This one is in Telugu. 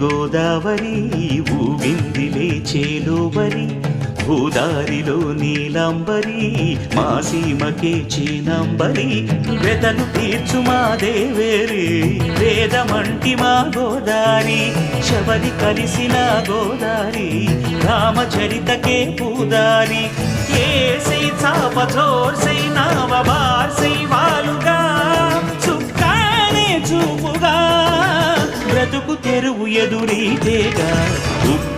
గోదావరి ఊగిందిలే చేలోబరి భూదారిలో నీలంబరి మా సీమకే చీనంబరి వెతలు తీర్చు మా దేవేరి వేదమంటి మా గోదారి శబరి కలిసిన గోదారి రామచరితకే పూదారి ఏసై చాప చోర్సై నావ బార్సై వాలుగా చుక్కానే చూపుగా బ్రతుకు తెరువు ఎదురీతేగా ఉప్పు